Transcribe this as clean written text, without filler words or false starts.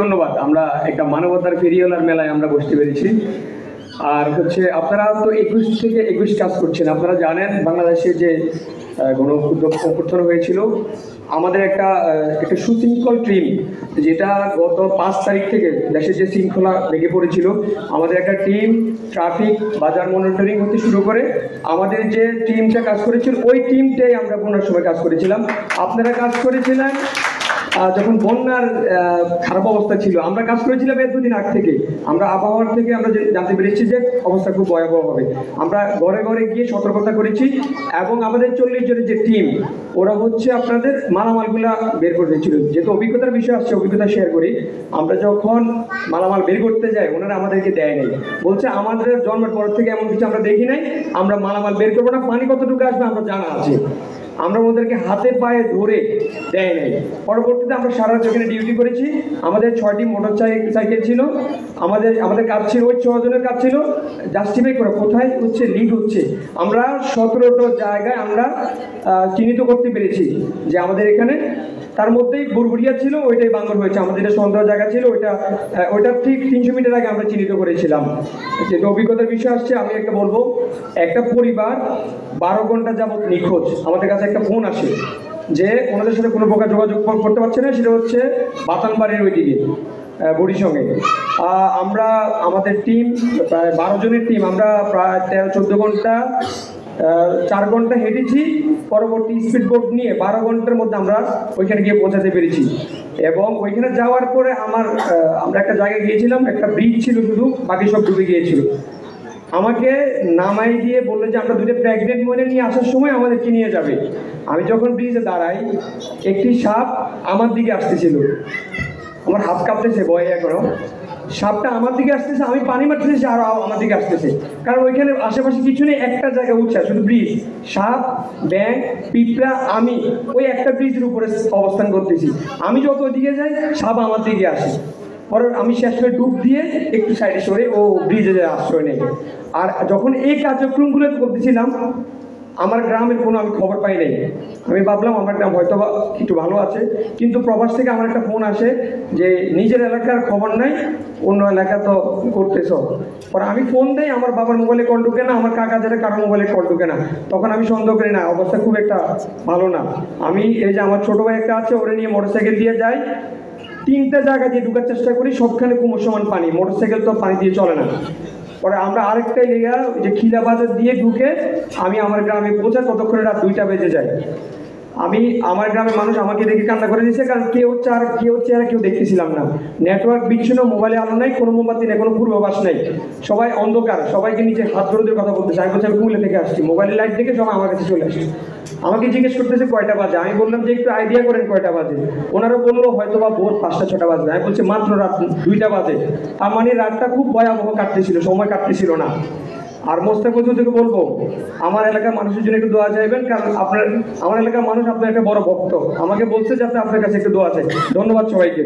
ধন্যবাদ। আমরা একটা মানবতার ফেরিওয়ালার মেলায় আমরা বসতে পেরেছি। আর হচ্ছে আপনারা তো 21 থেকে 21 কাজ করছেন। আপনারা জানেন বাংলাদেশে যে গণ অভ্যুত্থান হয়েছিল, আমাদের একটা সুশৃঙ্খল টিম, যেটা গত 5 তারিখ থেকে দেশের যে শৃঙ্খলা লেগে পড়েছিল, আমাদের একটা টিম ট্রাফিক বাজার মনিটরিং হতে শুরু করে আমাদের যে টিমটা কাজ করেছিল, ওই টিমটাই আমরা বন্যার সময় কাজ করেছিলাম। আপনারা কাজ করেছিলেন যখন বন্যার খারাপ অবস্থা ছিল। আমরা কাজ করেছিলাম এর দুদিন আগ থেকে। আমরা আবহাওয়ার থেকে আমরা জানতে পেরেছি যে অবস্থা খুব ভয়াবহ হবে। আমরা ঘরে ঘরে গিয়ে সতর্কতা করেছি এবং আমাদের 40 জনের যে টিম, ওরা হচ্ছে আপনাদের মালামালগুলা বের করে দিয়েছিল। যেহেতু অভিজ্ঞতার বিষয় আসছে, অভিজ্ঞতা শেয়ার করি। আমরা যখন মালামাল বের করতে যাই, ওনারা আমাদেরকে দেয় নাই, বলছে আমাদের জন্মের পর থেকে এমন কিছু আমরা দেখি নাই, আমরা মালামাল বের করবো না, পানি কতটুকু আসবে আমরা জানা আছে। আমরা ওদেরকে হাতে পায়ে ধরে দেয় নাই। পরবর্তীতে আমরা সারা যেখানে ডিউটি করেছি, আমাদের 6টি মোটর সাইকেল ছিল, আমাদের কাজ ছিল, ওই 6 জনের কাজ ছিল জাস্টিফাই করা কোথায় হচ্ছে লিড হচ্ছে। আমরা 17টা জায়গায় আমরা চিহ্নিত করতে পেরেছি যে আমাদের এখানে, তার মধ্যেই বুড়বুড়িয়া ছিল, ওইটাই বাঙ্গর হয়েছে। আমাদের যে সন্দেহ জায়গা ছিল ওইটা ঠিক 300 মিটার আগে আমরা চিহ্নিত করেছিলাম। যেহেতু অভিজ্ঞতার বিষয় আসছে, আমি একটা বলবো, একটা পরিবার 12 ঘন্টা যাবত নিখোঁজ। আমাদের কাছে একটা ফোন আসে যে ওনাদের সাথে কোনো প্রকার যোগাযোগ করতে পারছে না, সেটা হচ্ছে বাতানবাড়ির ওইদিকে বড়ির সঙ্গে। আমরা আমাদের টিম প্রায় 12 জনের টিম, আমরা প্রায় 13-14 ঘন্টা 4 ঘন্টা হেঁটেছি। পরবর্তী স্পিড বোট নিয়ে 12 ঘন্টার মধ্যে আমরা ওইখানে গিয়ে পৌঁছাতে পেরেছি। এবং ওইখানে যাওয়ার পরে আমরা একটা জায়গায় গিয়েছিলাম, একটা ব্রিজ ছিল শুধু, বাকি সব ডুবে গিয়েছিল। আমাকে নামাই দিয়ে বললো যে আমরা 2টা প্রেগনেন্ট মহিলা নিয়ে আসার সময় আমাদেরকে নিয়ে যাবে। আমি যখন ব্রিজে দাঁড়াই, একটি সাপ আমার দিকে আসতেছিল। আমার হাত কাঁপতেছে ভয়ে এখনো। সাপটা আমার দিকে আসতেছে, আমি পানি মারতেছি, আর আমার দিকে আসতেছে। কারণ ওইখানে আশেপাশে কিছু নেই, একটা জায়গায় উঠছে শুধু ব্রিজ। সাপ, ব্যাঙ, পিঁপড়া, আমি ওই একটা ব্রিজের উপরে অবস্থান করতেছি। আমি যত ওইদিকে যাই, সাপ আমার দিকে আসে। পরে আমি শেষ করে ডুব দিয়ে একটু সাইডে সরে ও ব্রিজে যায় আশ্রয় নেই। আর যখন এই কার্যক্রমগুলো করতেছিলাম, আমার গ্রামের কোনো আমি খবর পাই নাই। আমি ভাবলাম আমার গ্রাম হয়তো বা একটু ভালো আছে, কিন্তু প্রবাস থেকে আমার একটা ফোন আসে যে নিজের এলাকার খবর নাই, অন্য এলাকা তো করতেছ। পরে আমি ফোন দেই, আমার বাবার মোবাইলে কল ঢুকে না, আমার কাকা যারা কারো মোবাইলে কল ঢুকে না। তখন আমি সন্দেহ করি না, অবস্থা খুব একটা ভালো না। আমি এই যে আমার ছোটো ভাই একটা আছে, ওরে নিয়ে মোটরসাইকেল দিয়ে যাই। 3টা জায়গা দিয়ে ঢুকার চেষ্টা করি, সবখানে কুমসমান পানি, মোটরসাইকেল তো পানি দিয়ে চলে না। পরে আমরা আরেকটা এরিয়া যে খিলা বাজার দিয়ে ঢুকে আমি আমার গ্রামে পৌঁছাই, ততক্ষণে রাত 2টা বেজে যায়। আমার গ্রামের মানুষ আমাকে দেখে কান্না করে দিয়েছে, কারণ কে হচ্ছে আর কেউ দেখতেছিলাম না। নেটওয়ার্ক বিচ্ছিন্ন, মোবাইলে আলো নাই, কোনো মোমবাতি নেই, কোনো পূর্বাভাস নেই, সবাই অন্ধকার, সবাইকে নিচে হাত ধরে কথা বলতেছে। আমি বলছি আমি কুমিল্লা থেকে আসছি। মোবাইলের লাইট দেখে সবাই আমার কাছে চলে আসছে, আমাকে জিজ্ঞেস করতেছে কয়টা বাজে। আমি বললাম যে একটু আইডিয়া করেন কয়টা বাজে। ওনারা বললো হয়তো বা ভোর 5টা-6টা বাজে। আমি বলছি মাত্র রাত 2টা বাজে। তার মানে রাতটা খুব ভয়াবহ কাটতেছিল, সময় কাটতেছিল না। আর মোস্তাক থেকে বলবো, আমার এলাকার মানুষের জন্য একটু দোয়া চাইবেন, কারণ আমার এলাকার মানুষ আপনার একটা বড় ভক্ত। আমাকে বলছে যাতে আপনার কাছে একটু দোয়া চাই। ধন্যবাদ সবাইকে।